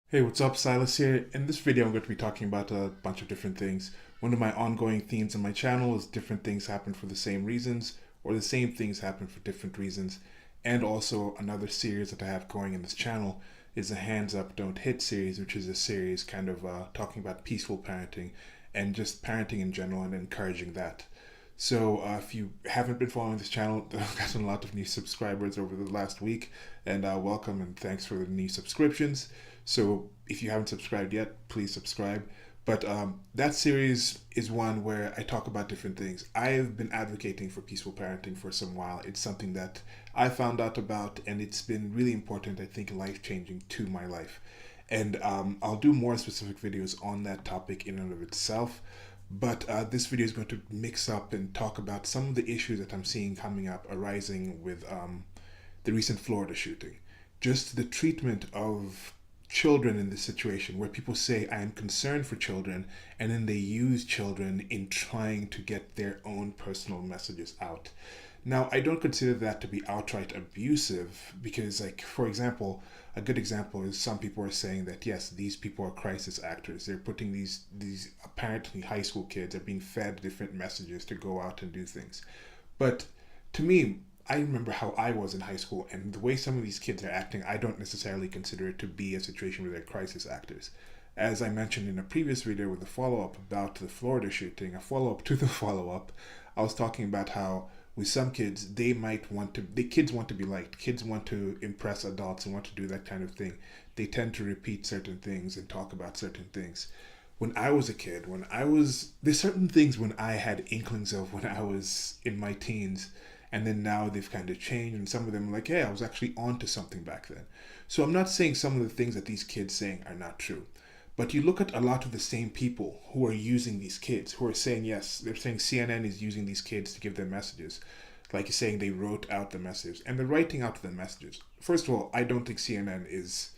Hey, what's up? Silas here. In this video, I'm going to be talking about a bunch of different things. One of my ongoing themes on my channel is different things happen for the same reasons, or the same things happen for different reasons. And also, another series that I have going in this channel is a Hands Up, Don't Hit series, which is a series kind of talking about peaceful parenting and just parenting in general and encouraging that. So, if you haven't been following this channel, I've gotten a lot of new subscribers over the last week, and welcome and thanks for the new subscriptions. So, if you haven't subscribed yet, please subscribe. But that series is one where I talk about different things. I've been advocating for peaceful parenting for some while. It's something that I found out about, and it's been really important, I think, life changing to my life. And I'll do more specific videos on that topic in and of itself. But this video is going to mix up and talk about some of the issues that I'm seeing coming up arising with the recent Florida shooting. Just the treatment of children in this situation where people say, I am concerned for children, and then they use children in trying to get their own personal messages out. Now, I don't consider that to be outright abusive because, like, for example, a good example is some people are saying that yes, these people are crisis actors. They're putting these apparently high school kids are being fed different messages to go out and do things. But to me, I remember how I was in high school, and the way some of these kids are acting, I don't necessarily consider it to be a situation where they're crisis actors. As I mentioned in a previous video with a follow up about the Florida shooting, a follow up to the follow up, I was talking about how with some kids, they might want to, the kids want to be liked. Kids want to impress adults and want to do that kind of thing. They tend to repeat certain things and talk about certain things. When I was a kid, there's certain things when I had inklings of when I was in my teens, and then now they've kind of changed, and some of them are like, hey, I was actually onto something back then. So I'm not saying some of the things that these kids saying are not true, but you look at a lot of the same people who are using these kids, who are saying, yes, they're saying CNN is using these kids to give them messages. Like you're saying, they wrote out the messages, and they're writing out the messages. First of all, I don't think CNN is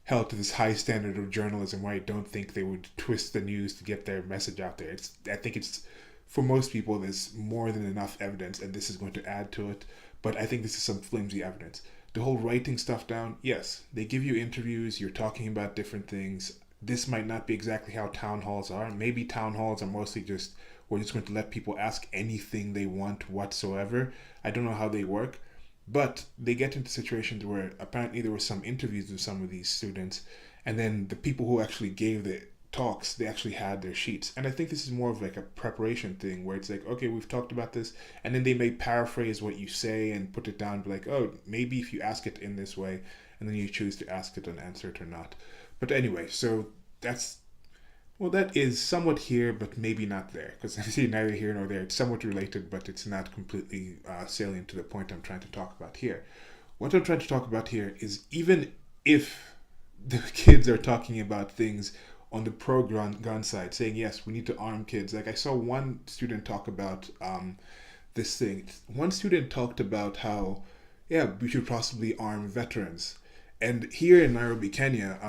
held to this high standard of journalism where I don't think they would twist the news to get their message out there. I think it's for most people there's more than enough evidence, and this is going to add to it. But I think this is some flimsy evidence. The whole writing stuff down, yes, they give you interviews. You're talking about different things. This might not be exactly how town halls are. Maybe town halls are mostly just we're just going to let people ask anything they want whatsoever. I don't know how they work, but they get into situations where apparently there were some interviews with some of these students, and then the people who actually gave the talks, they actually had their sheets. And I think this is more of like a preparation thing where it's like, okay, we've talked about this, and then they may paraphrase what you say and put it down, be like, oh, maybe if you ask it in this way, and then you choose to ask it and answer it or not. But anyway, so that's well, that is somewhat here, but maybe not there, because I see neither here nor there. It's somewhat related, but it's not completely salient to the point I'm trying to talk about here. What I'm trying to talk about here is even if the kids are talking about things on the pro gun side, saying, yes, we need to arm kids. Like I saw one student talk about this thing. One student talked about how, yeah, we should possibly arm veterans. And here in Nairobi, Kenya,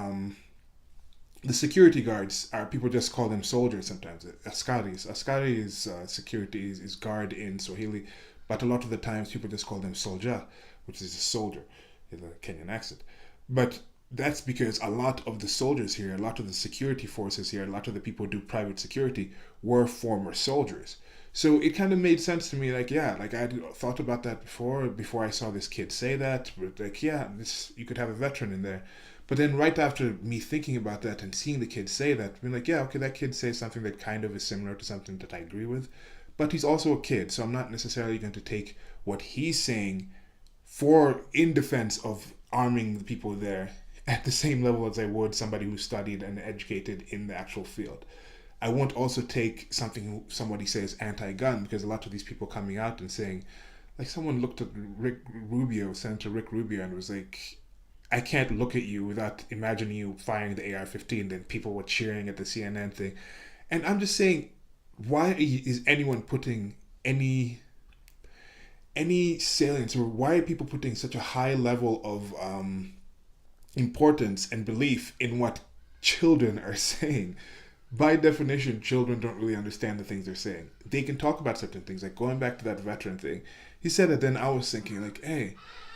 the security guards are people just call them soldiers sometimes. Askaris. Askari is security is guard in Swahili, but a lot of the times people just call them soldier, which is a soldier in the Kenyan accent. But that's because a lot of the soldiers here, a lot of the security forces here, a lot of the people who do private security were former soldiers. So it kind of made sense to me, like, yeah, like I had thought about that before I saw this kid say that, but like, yeah, this you could have a veteran in there. But then right after me thinking about that and seeing the kid say that, being like, yeah, okay, that kid says something that kind of is similar to something that I agree with. But he's also a kid, so I'm not necessarily going to take what he's saying for in defense of arming the people there at the same level as I would somebody who studied and educated in the actual field. I won't also take something somebody says anti-gun because a lot of these people coming out and saying, like someone looked at Senator Rick Rubio, and was like, I can't look at you without imagining you firing the AR-15. Then people were cheering at the CNN thing, and I'm just saying, why is anyone putting any salience, or why are people putting such a high level of importance and belief in what children are saying? By definition, children don't really understand the things they're saying. They can talk about certain things, like going back to that veteran thing. He said it, then I was thinking, like, hey,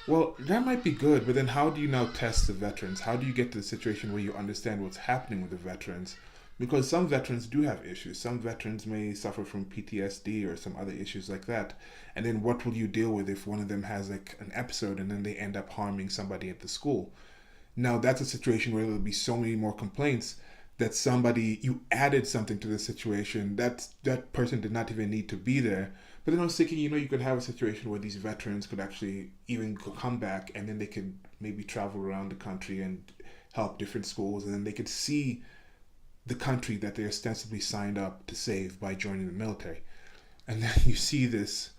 Well, that might be good, but then how do you now test the veterans? How do you get to the situation where you understand what's happening with the veterans? Because some veterans do have issues. Some veterans may suffer from PTSD or some other issues like that. And then what will you deal with if one of them has like an episode and then they end up harming somebody at the school? Now that's a situation where there'll be so many more complaints that somebody you added something to the situation that person did not even need to be there. But then I was thinking, you could have a situation where these veterans could actually even come back and then they could maybe travel around the country and help different schools, and then they could see the country that they ostensibly signed up to save by joining the military. And then you see this.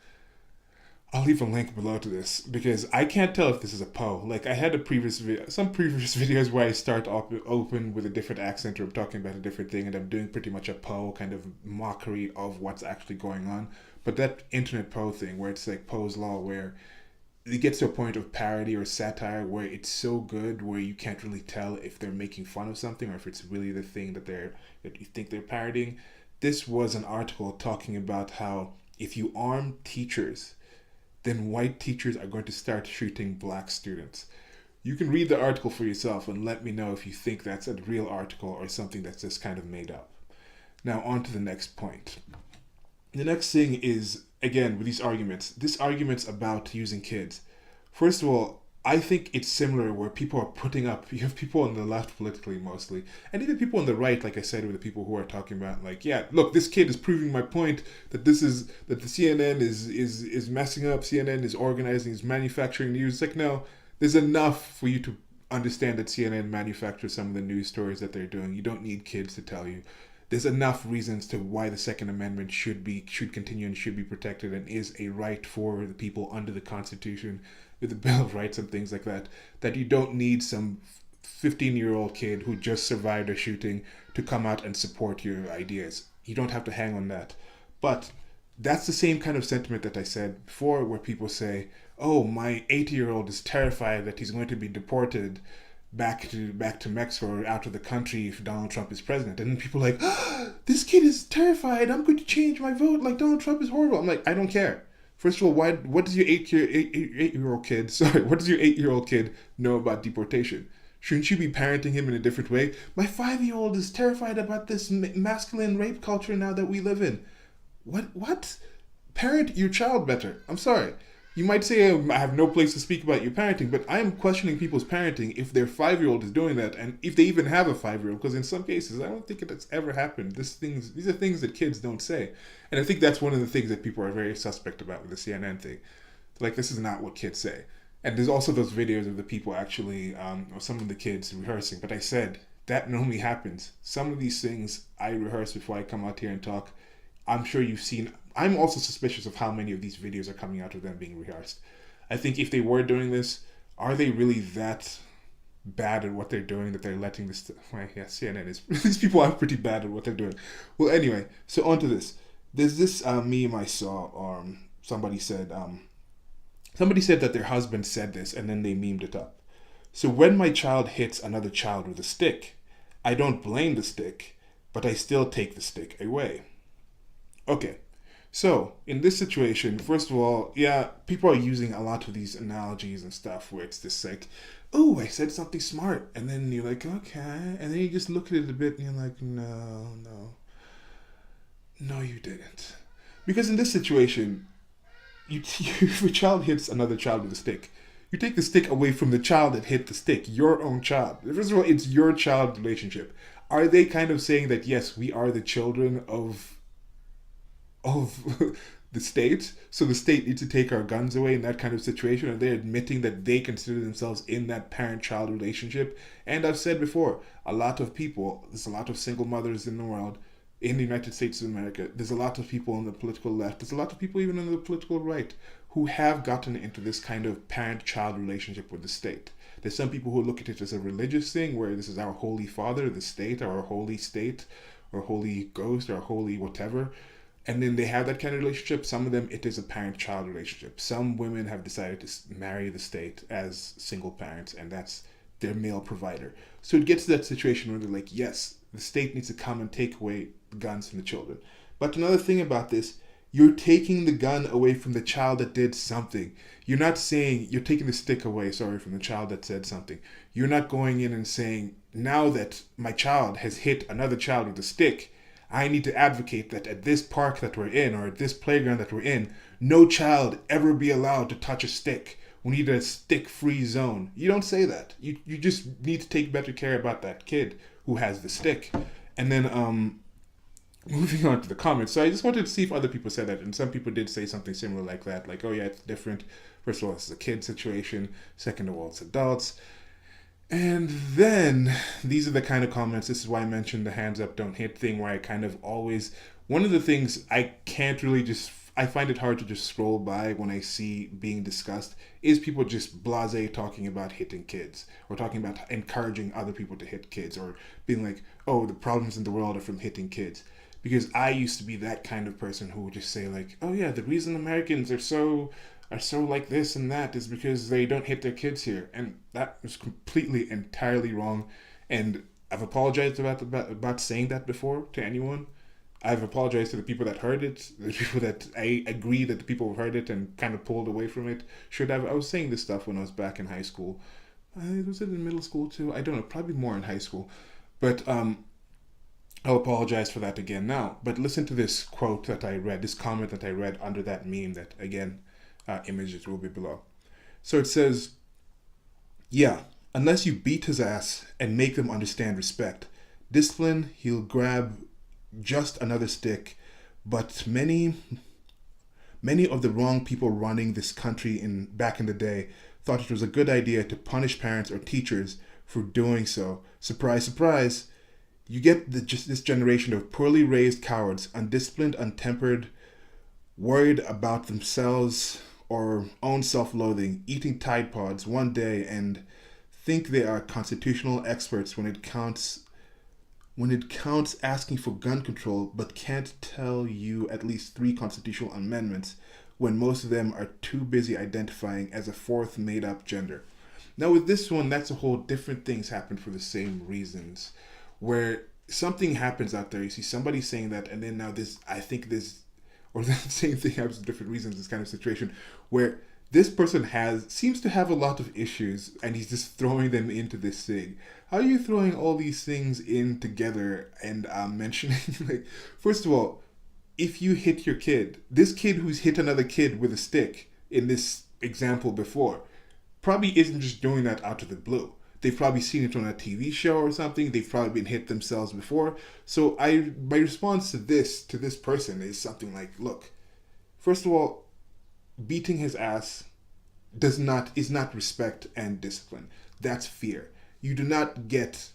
I'll leave a link below to this because I can't tell if this is a Poe. Like I had some previous videos where I start open with a different accent or I'm talking about a different thing, and I'm doing pretty much a Poe kind of mockery of what's actually going on. But that internet Poe thing, where it's like Poe's law, where it gets to a point of parody or satire where it's so good where you can't really tell if they're making fun of something or if it's really the thing that you think they're parodying. This was an article talking about how if you arm teachers, then white teachers are going to start shooting black students. You can read the article for yourself and let me know if you think that's a real article or something that's just kind of made up. Now, on to the next point. The next thing is, again, with these arguments, this argument's about using kids. First of all, I think it's similar where people are putting up, you have people on the left politically mostly, and even people on the right, like I said, with the people who are talking about like, yeah, look, this kid is proving my point that that the CNN is messing up, CNN is organizing, is manufacturing news. It's like, no, there's enough for you to understand that CNN manufactures some of the news stories that they're doing. You don't need kids to tell you. There's enough reasons to why the Second Amendment should continue and should be protected and is a right for the people under the Constitution with the Bill of Rights and things like that, that you don't need some 15-year-old kid who just survived a shooting to come out and support your ideas. You don't have to hang on that. But that's the same kind of sentiment that I said before, where people say, oh, my 80-year-old is terrified that he's going to be deported back to Mexico or out of the country if Donald Trump is president. And then people are like, oh, this kid is terrified, I'm going to change my vote, like Donald Trump is horrible. I'm like, I don't care. First of all, what does your 8-year-old kid, what does your 8-year-old kid know about deportation? Shouldn't you be parenting him in a different way? My 5-year-old is terrified about this masculine rape culture now that we live in. What? Parent your child better. I'm sorry. You might say I have no place to speak about your parenting, but I am questioning people's parenting if their 5-year-old is doing that, and if they even have a 5-year-old. Because in some cases, I don't think it's ever happened. These are things that kids don't say, and I think that's one of the things that people are very suspect about with the CNN thing. Like, this is not what kids say. And there's also those videos of the people actually, or some of the kids rehearsing. But I said that normally happens. Some of these things I rehearse before I come out here and talk. I'm sure you've seen. I'm also suspicious of how many of these videos are coming out of them being rehearsed. I think if they were doing this, are they really that bad at what they're doing that they're letting this? Well, yeah, CNN is. These people are pretty bad at what they're doing. Well, anyway, so on to this. There's this meme I saw. Somebody said that their husband said this, and then they memed it up. So when my child hits another child with a stick, I don't blame the stick, but I still take the stick away. Okay, so in this situation, first of all, yeah, people are using a lot of these analogies and stuff where it's just like, oh, I said something smart. And then you're like, okay. And then you just look at it a bit and you're like, no, you didn't. Because in this situation, if a child hits another child with a stick, you take the stick away from the child that hit the stick, your own child. First of all, it's your child relationship. Are they kind of saying that, yes, we are the children of the state, so the state needs to take our guns away in that kind of situation? Are they admitting that they consider themselves in that parent-child relationship? And I've said before, there's a lot of single mothers in the world, in the United States of America. There's a lot of people on the political left, there's a lot of people even on the political right who have gotten into this kind of parent-child relationship with the state. There's some people who look at it as a religious thing, where this is our holy father, the state, our holy state, or holy ghost, or holy whatever. And then they have that kind of relationship. Some of them, it is a parent-child relationship. Some women have decided to marry the state as single parents, and that's their male provider. So it gets to that situation where they're like, yes, the state needs to come and take away the guns from the children. But another thing about this You're taking the gun away from the child that did something. You're not saying, you're taking the stick away, sorry, from the child that said something. You're not going in and saying, now that my child has hit another child with a stick, I need to advocate that at this park that we're in, or at this playground that we're in, no child ever be allowed to touch a stick. We need a stick-free zone. You don't say that. You just need to take better care about that kid who has the stick. And then moving on to the comments. So I just wanted to see if other people said that, and some people did say something similar like that. Like, oh yeah, it's different. First of all, it's a kid situation. Second of all, it's adults. And then these are the kind of comments. This is why I mentioned the hands up, don't hit thing, where I kind of always, one of the things I can't really just, I find it hard to just scroll by when I see being discussed is people just blase talking about hitting kids, or talking about encouraging other people to hit kids, or being like, oh, the problems in the world are from hitting kids. Because I used to be that kind of person who would just say like, oh yeah, the reason Americans are so like this and that is because they don't hit their kids here, and that was completely entirely wrong. And I've apologized about saying that before to anyone. I've apologized to the people that heard it, the people that I agree that the people who heard it and kind of pulled away from it should have. I was saying this stuff when I was back in high school. Was it in middle school too? I don't know, probably more in high school. But I'll apologize for that again now. But listen to this quote that I read, this comment that I read under that meme that, again, images will be below. So it says, yeah, unless you beat his ass and make them understand respect, discipline, he'll grab just another stick. But many of the wrong people running this country back in the day thought it was a good idea to punish parents or teachers for doing so. Surprise, surprise. You get just this generation of poorly raised cowards, undisciplined, untempered, worried about themselves or own self-loathing, eating Tide Pods one day and think they are constitutional experts when it counts asking for gun control, but can't tell you at least 3 constitutional amendments when most of them are too busy identifying as a fourth made-up gender. Now with this one, that's a whole different things happen for the same reasons, where something happens out there, you see somebody saying that, and then now this, I think this, or the same thing happens for different reasons, this kind of situation, where this person seems to have a lot of issues, and he's just throwing them into this thing. How are you throwing all these things in together and mentioning, like, first of all, if you hit your kid, this kid who's hit another kid with a stick in this example before, probably isn't just doing that out of the blue. They've probably seen it on a TV show or something. They've probably been hit themselves before. So my response to this person is something like, look, first of all, beating his ass is not respect and discipline. That's fear. You do not get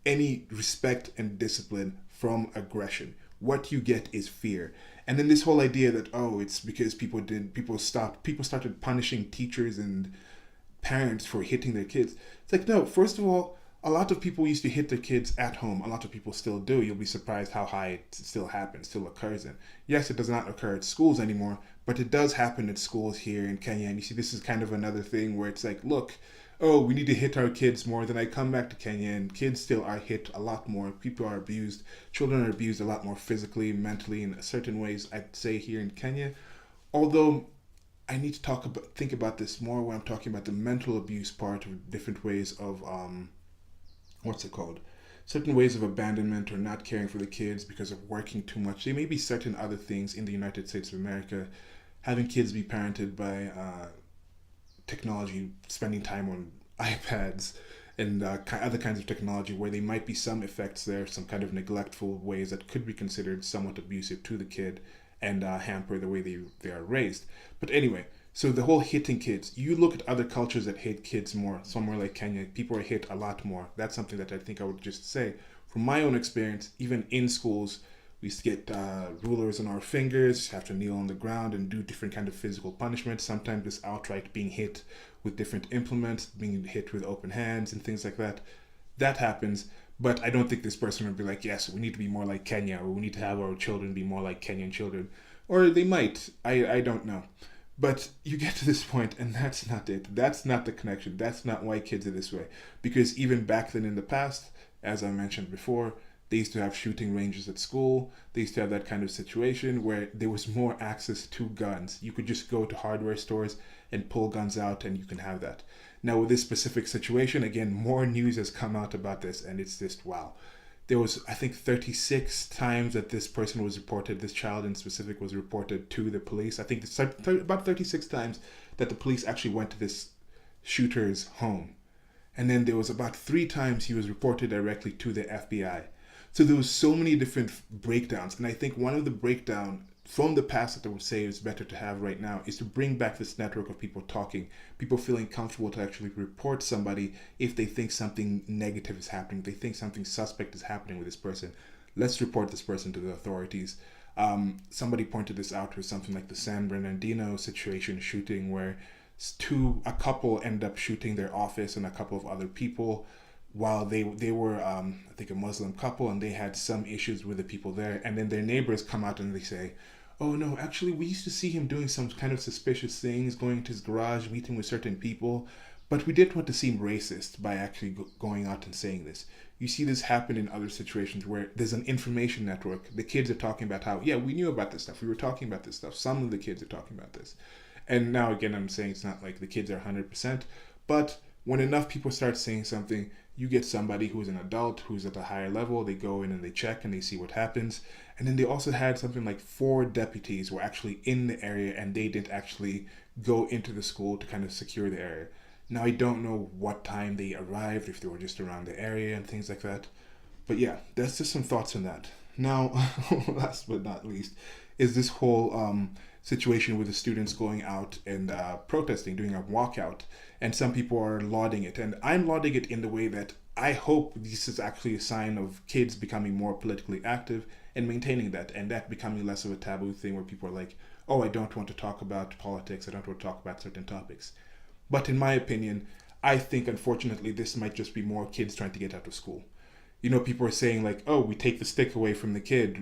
any respect and discipline from aggression. What you get is fear. And then this whole idea that, oh, it's because people started punishing teachers and parents for hitting their kids. It's like, no, first of all, a lot of people used to hit their kids at home. A lot of people still do. You'll be surprised how high it still happens, still occurs in. Yes, it does not occur at schools anymore, but it does happen at schools here in Kenya. And you see, this is kind of another thing where it's like, look, oh, we need to hit our kids more. Then I come back to Kenya and kids still are hit a lot more. People are abused. Children are abused a lot more physically, mentally, in certain ways, I'd say, here in Kenya. Although I need to think about this more when I'm talking about the mental abuse part of different ways of, certain ways of abandonment or not caring for the kids because of working too much. There may be certain other things in the United States of America, having kids be parented by technology, spending time on iPads and other kinds of technology where there might be some effects there, some kind of neglectful ways that could be considered somewhat abusive to the kid and hamper the way they are raised. But anyway, so the whole hitting kids, you look at other cultures that hate kids more, somewhere like Kenya, people are hit a lot more. That's something that I think I would just say. From my own experience, even in schools, we used to get rulers on our fingers, have to kneel on the ground and do different kind of physical punishments. Sometimes it's outright being hit with different implements, being hit with open hands and things like that. That happens. But I don't think this person would be like, yes, we need to be more like Kenya, or we need to have our children be more like Kenyan children. Or they might. I don't know. But you get to this point, and that's not it. That's not the connection. That's not why kids are this way. Because even back then in the past, as I mentioned before, They used to have shooting ranges at school. They used to have that kind of situation where there was more access to guns. You could just go to hardware stores and pull guns out and you can have that. Now, with this specific situation, again, more news has come out about this, and it's just wow. There was, I think, 36 times that this person was reported, this child in specific was reported to the police. I think it's about 36 times that the police actually went to this shooter's home. And then there was about 3 times he was reported directly to the FBI. So there was so many different breakdowns. And I think one of the breakdown from the past that I would say is better to have right now is to bring back this network of people talking, people feeling comfortable to actually report somebody if they think something negative is happening, if they think something suspect is happening with this person. Let's report this person to the authorities. Somebody pointed this out with something like the San Bernardino situation shooting where a couple ended up shooting their office and a couple of other people while they were I think a Muslim couple, and they had some issues with the people there, and then their neighbors come out and they say, oh no, actually we used to see him doing some kind of suspicious things, going to his garage, meeting with certain people, but we didn't want to seem racist by actually going out and saying this. You see this happen in other situations where there's an information network. The kids are talking about how, yeah, we knew about this stuff, we were talking about this stuff, some of the kids are talking about this. And now again, I'm saying it's not like the kids are 100%, but when enough people start saying something, you get somebody who's an adult, who's at a higher level, they go in and they check and they see what happens. And then they also had something like 4 deputies were actually in the area and they didn't actually go into the school to kind of secure the area. Now, I don't know what time they arrived, if they were just around the area and things like that. But yeah, that's just some thoughts on that. Now, last but not least, is this whole situation with the students going out and protesting, doing a walkout. And some people are lauding it. And I'm lauding it in the way that I hope this is actually a sign of kids becoming more politically active and maintaining that, and that becoming less of a taboo thing where people are like, oh, I don't want to talk about politics, I don't want to talk about certain topics. But in my opinion, I think unfortunately this might just be more kids trying to get out of school. You know, people are saying like, oh, we take the stick away from the kid.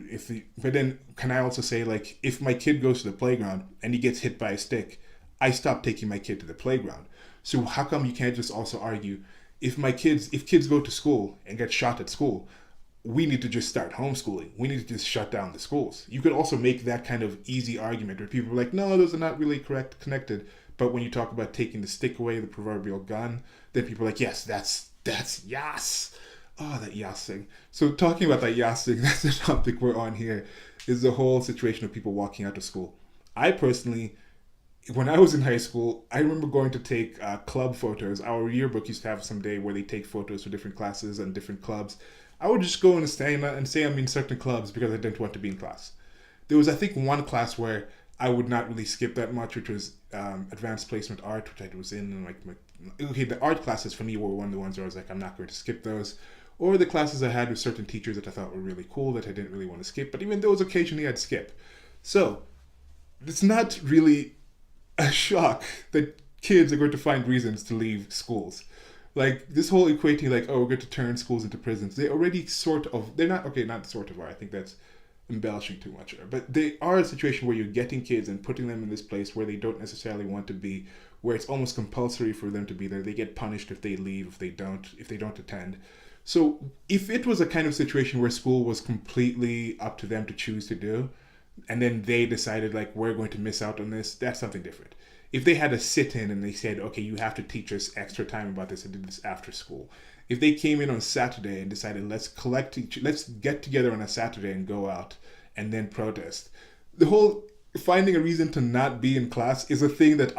But then can I also say, like, if my kid goes to the playground and he gets hit by a stick, I stop taking my kid to the playground. So how come you can't just also argue, if kids go to school and get shot at school, we need to just start homeschooling. We need to just shut down the schools. You could also make that kind of easy argument where people are like, no, those are not really connected. But when you talk about taking the stick away, the proverbial gun, then people are like, yes, that's yes. Oh, that yas thing. So talking about that yas thing, that's the topic we're on here, is the whole situation of people walking out of school. I personally, when I was in high school, I remember going to take club photos. Our yearbook used to have some day where they take photos for different classes and different clubs. I would just go and stand and say I'm in certain clubs because I didn't want to be in class. There was, I think, one class where I would not really skip that much, which was advanced placement art, which I was in. And the art classes for me were one of the ones where I was like, I'm not going to skip those. Or the classes I had with certain teachers that I thought were really cool that I didn't really want to skip. But even those occasionally I'd skip. So it's not really a shock that kids are going to find reasons to leave schools. Like this whole equating like, oh, we're going to turn schools into prisons. They already they're not, okay, not sort of are. I think that's embellishing too much. But they are a situation where you're getting kids and putting them in this place where they don't necessarily want to be, where it's almost compulsory for them to be there. They get punished if they leave, if they don't attend. So if it was a kind of situation where school was completely up to them to choose to do, and then they decided like, we're going to miss out on this, that's something different. If they had a sit-in and they said, okay, you have to teach us extra time about this and do this after school. If they came in on Saturday and decided, let's get together on a Saturday and go out and then protest. The whole finding a reason to not be in class is a thing that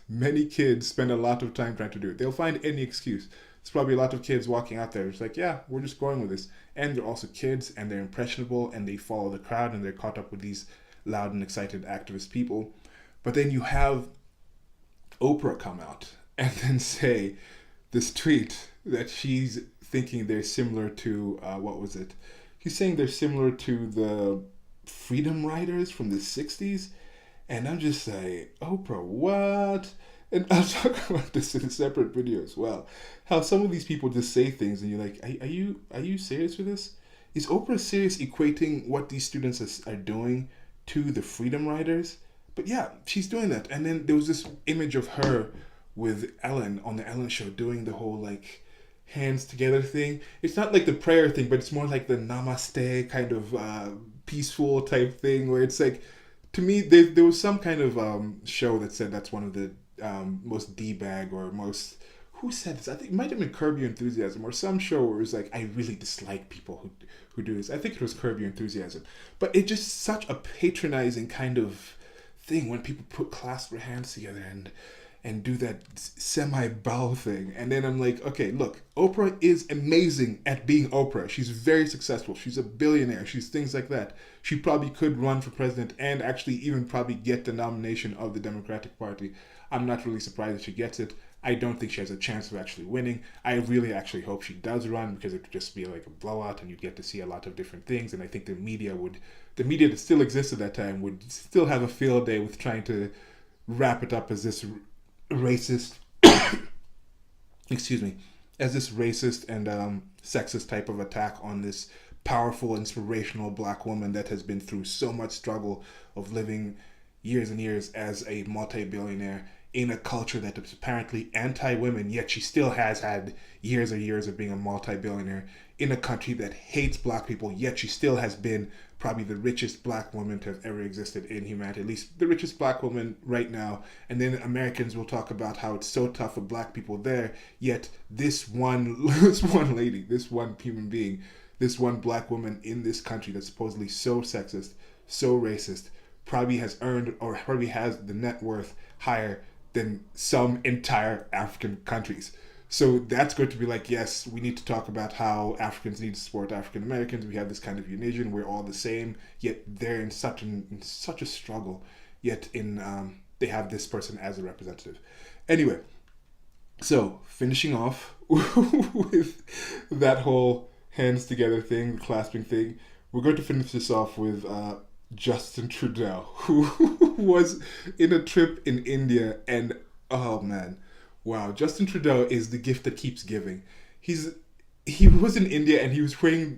many kids spend a lot of time trying to do. They'll find any excuse. There's probably a lot of kids walking out there. It's like, yeah, we're just going with this. And they're also kids and they're impressionable and they follow the crowd and they're caught up with these loud and excited activist people. But then you have Oprah come out and then say this tweet that she's thinking they're similar to, what was it? She's saying they're similar to the Freedom Riders from the 60s. And I'm just like, Oprah, what? And I'll talk about this in a separate video as well. How some of these people just say things and you're like, are you serious with this? Is Oprah serious equating what these students are doing to the Freedom Riders? But yeah, she's doing that. And then there was this image of her with Ellen on the Ellen show doing the whole like hands together thing. It's not like the prayer thing, but it's more like the namaste kind of peaceful type thing where it's like, to me, there was some kind of show that said that's one of the most D-bag or most, who said this? I think it might have been Curb Your Enthusiasm or some show where it was like, I really dislike people who do this. I think it was Curb Your Enthusiasm. But it's just such a patronizing kind of thing when people put clasp their hands together and do that semi-bow thing. And then I'm like, okay, look, Oprah is amazing at being Oprah. She's very successful. She's a billionaire. She's things like that. She probably could run for president and actually even probably get the nomination of the Democratic Party. I'm not really surprised that she gets it. I don't think she has a chance of actually winning. I really actually hope she does run because it would just be like a blowout and you'd get to see a lot of different things. And I think the media that still exists at that time would still have a field day with trying to wrap it up as this racist, excuse me, as this racist and sexist type of attack on this powerful, inspirational black woman that has been through so much struggle of living years and years as a multi-billionaire in a culture that is apparently anti-women, yet she still has had years and years of being a multi-billionaire in a country that hates black people, yet she still has been probably the richest black woman to have ever existed in humanity, at least the richest black woman right now. And then Americans will talk about how it's so tough for black people there, yet this one lady, this one human being, this one black woman in this country that's supposedly so sexist, so racist, probably has earned or probably has the net worth higher than some entire African countries. So that's going to be like, yes, we need to talk about how Africans need to support African Americans. We have this kind of union. We're all the same, yet they're in such a struggle. Yet they have this person as a representative. Anyway, so finishing off with that whole hands together thing, the clasping thing, we're going to finish this off with Justin Trudeau, who was in a trip in India, and oh man, wow, Justin Trudeau is the gift that keeps giving. He was in India and he was wearing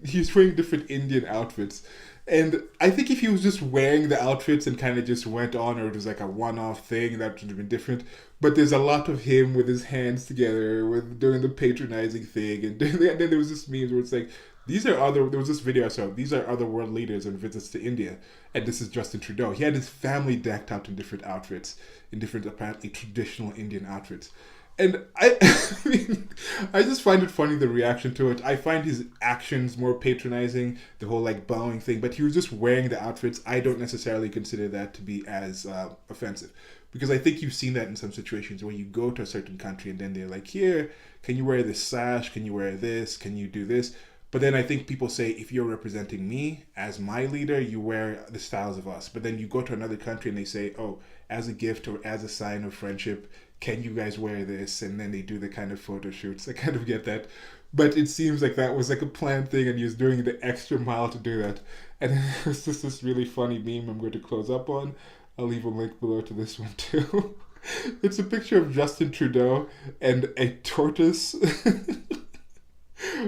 different Indian outfits. And I think if he was just wearing the outfits and kind of just went on, or it was like a one-off thing, that would have been different. But there's a lot of him with his hands together, with doing the patronizing thing, and then there was this meme where it's like, there was this video I saw, these are other world leaders on visits to India, and this is Justin Trudeau. He had his family decked out in different outfits, in different apparently traditional Indian outfits. And I mean, I just find it funny, the reaction to it. I find his actions more patronizing, the whole like bowing thing, but he was just wearing the outfits. I don't necessarily consider that to be as offensive, because I think you've seen that in some situations where you go to a certain country and then they're like, here, can you wear this sash? Can you wear this? Can you do this? But then I think people say, if you're representing me as my leader, you wear the styles of us. But then you go to another country and they say, oh, as a gift or as a sign of friendship, can you guys wear this? And then they do the kind of photo shoots. I kind of get that. But it seems like that was like a planned thing and he was doing the extra mile to do that. And it's just this really funny meme I'm going to close up on. I'll leave a link below to this one too. It's a picture of Justin Trudeau and a tortoise.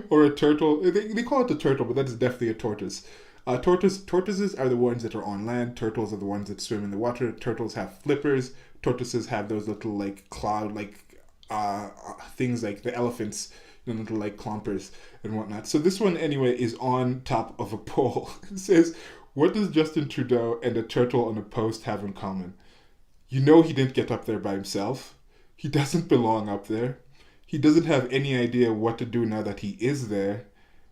Or a turtle. They call it a turtle, but that is definitely a tortoise. Tortoises are the ones that are on land. Turtles are the ones that swim in the water. Turtles have flippers. Tortoises have those little like cloud things like the elephants, little like clompers and whatnot. So this one anyway is on top of a pole. It says, "What does Justin Trudeau and a turtle on a post have in common? You know he didn't get up there by himself. He doesn't belong up there. He doesn't have any idea what to do now that he is there.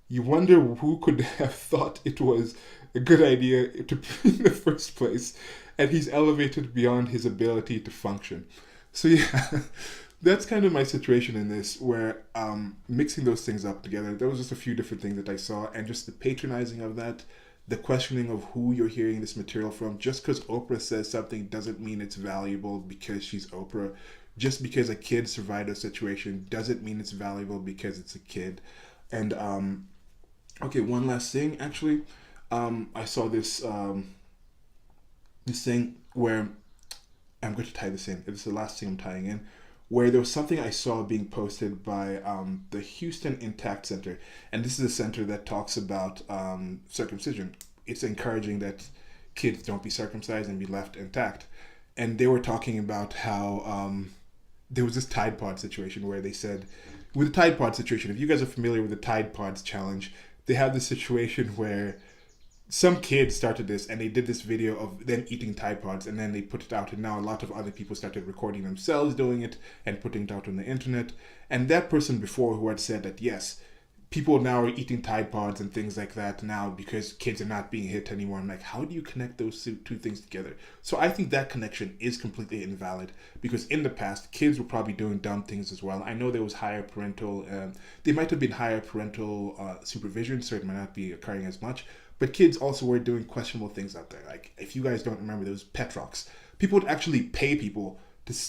You wonder who could have thought it was a good idea to be in the first place, and he's elevated beyond his ability to function." So yeah, that's kind of my situation in this, where mixing those things up together, there was just a few different things that I saw, and just the patronizing of that, the questioning of who you're hearing this material from. Just because Oprah says something doesn't mean it's valuable because she's Oprah. Just because a kid survived a situation doesn't mean it's valuable because it's a kid. And okay, one last thing actually. I saw this thing where I'm going to tie this in. It's the last thing I'm tying in, where there was something I saw being posted by the Houston Intact Center, and this is a center that talks about circumcision. It's encouraging that kids don't be circumcised and be left intact. And they were talking about how there was this Tide Pod situation where they said with the Tide Pod situation, if you guys are familiar with the Tide Pods challenge, they have this situation where some kids started this and they did this video of them eating Tide Pods, and then they put it out, and now a lot of other people started recording themselves doing it and putting it out on the internet. And that person before who had said that yes, people now are eating Tide Pods and things like that now because kids are not being hit anymore. I'm like, how do you connect those two things together? So I think that connection is completely invalid, because in the past, kids were probably doing dumb things as well. I know there was higher parental, there might have been higher parental supervision, so it might not be occurring as much. But kids also were doing questionable things out there. Like, if you guys don't remember, there was pet rocks. People would actually pay people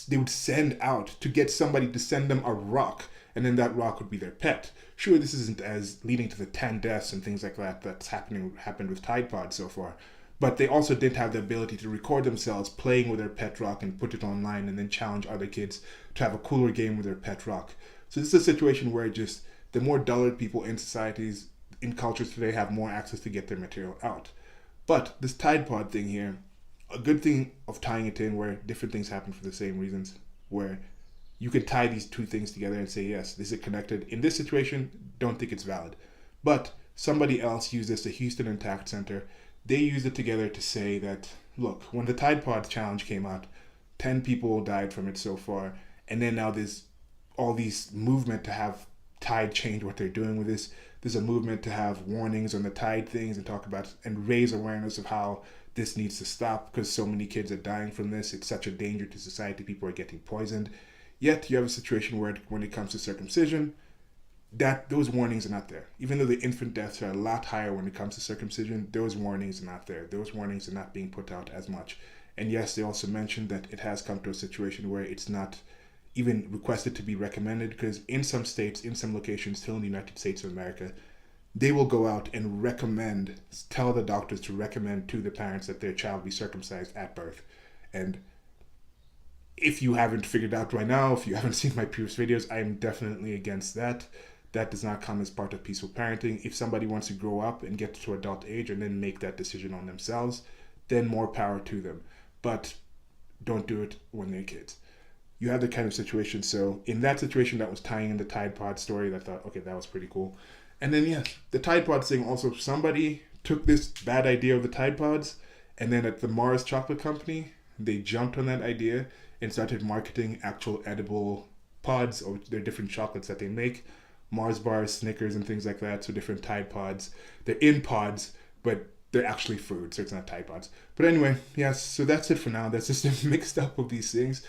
they would send out to get somebody to send them a rock, and then that rock would be their pet. Sure, this isn't as leading to the 10 deaths and things like that that's happened with Tide Pod so far, but they also did have the ability to record themselves playing with their pet rock and put it online and then challenge other kids to have a cooler game with their pet rock. So this is a situation where just the more dullard people in societies, in cultures today, have more access to get their material out. But this Tide Pod thing here, a good thing of tying it in where different things happen for the same reasons, where you could tie these two things together and say, yes, this is connected. In this situation, don't think it's valid. But somebody else used this, the Houston Intact Center. They used it together to say that, look, when the Tide Pod challenge came out, 10 people died from it so far. And then now there's all these movement to have Tide change what they're doing with this. There's a movement to have warnings on the Tide things and talk about and raise awareness of how this needs to stop because so many kids are dying from this. It's such a danger to society. People are getting poisoned. Yet you have a situation where when it comes to circumcision, that those warnings are not there. Even though the infant deaths are a lot higher when it comes to circumcision, those warnings are not there. Those warnings are not being put out as much. And yes, they also mentioned that it has come to a situation where it's not even requested to be recommended, because in some states, in some locations, still in the United States of America, they will go out and tell the doctors to recommend to the parents that their child be circumcised at birth. And if you haven't figured out right now, if you haven't seen my previous videos, I am definitely against that. That does not come as part of peaceful parenting. If somebody wants to grow up and get to adult age and then make that decision on themselves, then more power to them. But don't do it when they're kids. You have the kind of situation. So in that situation, that was tying in the Tide Pod story. I thought, okay, that was pretty cool. And then, yes, the Tide Pod thing also, somebody took this bad idea of the Tide Pods, and then at the Mars Chocolate Company, they jumped on that idea and started marketing actual edible pods, or their different chocolates that they make, Mars bars, Snickers, and things like that. So different Tide Pods. They're in pods, but they're actually food, so it's not Tide Pods. But anyway, yes, so that's it for now. That's just mixed up of these things.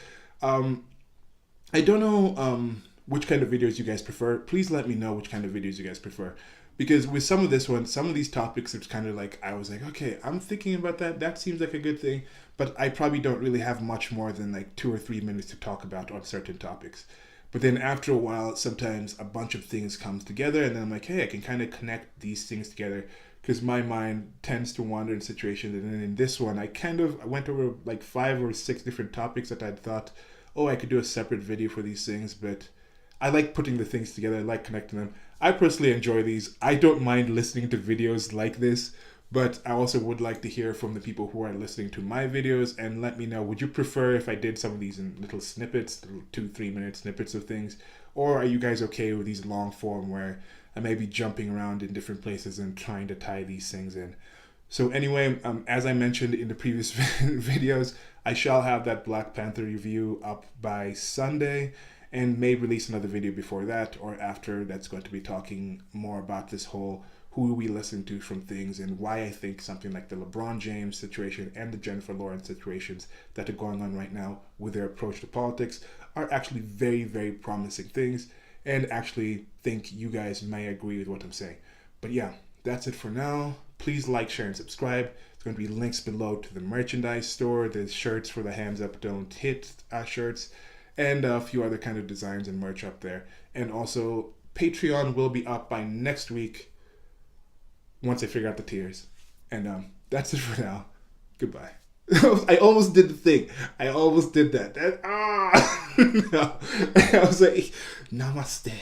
I don't know which kind of videos you guys prefer. Please let me know which kind of videos you guys prefer. Because with some of this one, some of these topics, it's kind of like, I was like, okay, I'm thinking about that. That seems like a good thing. But I probably don't really have much more than like 2 or 3 minutes to talk about on certain topics. But then after a while, sometimes a bunch of things comes together, and then I'm like, hey, I can kind of connect these things together, because my mind tends to wander in situations. And then in this one, I went over like 5 or 6 different topics that I thought, oh, I could do a separate video for these things. But I like putting the things together. I like connecting them. I personally enjoy these. I don't mind listening to videos like this, but I also would like to hear from the people who are listening to my videos, and let me know, would you prefer if I did some of these in little snippets, little 2-3 minute snippets of things, or are you guys okay with these long form where I may be jumping around in different places and trying to tie these things in? So anyway, as I mentioned in the previous videos, I shall have that Black Panther review up by Sunday, and may release another video before that or after that's going to be talking more about this whole who we listen to from things, and why I think something like the LeBron James situation and the Jennifer Lawrence situations that are going on right now with their approach to politics are actually very, very promising things, and actually think you guys may agree with what I'm saying. But yeah, that's it for now. Please like, share, and subscribe. There's going to be links below to the merchandise store. There's shirts for the Hands Up Don't Hit shirts, and a few other kind of designs and merch up there. And also, Patreon will be up by next week once I figure out the tiers. And that's it for now. Goodbye. I almost did the thing. I almost did that. No. I was like, namaste.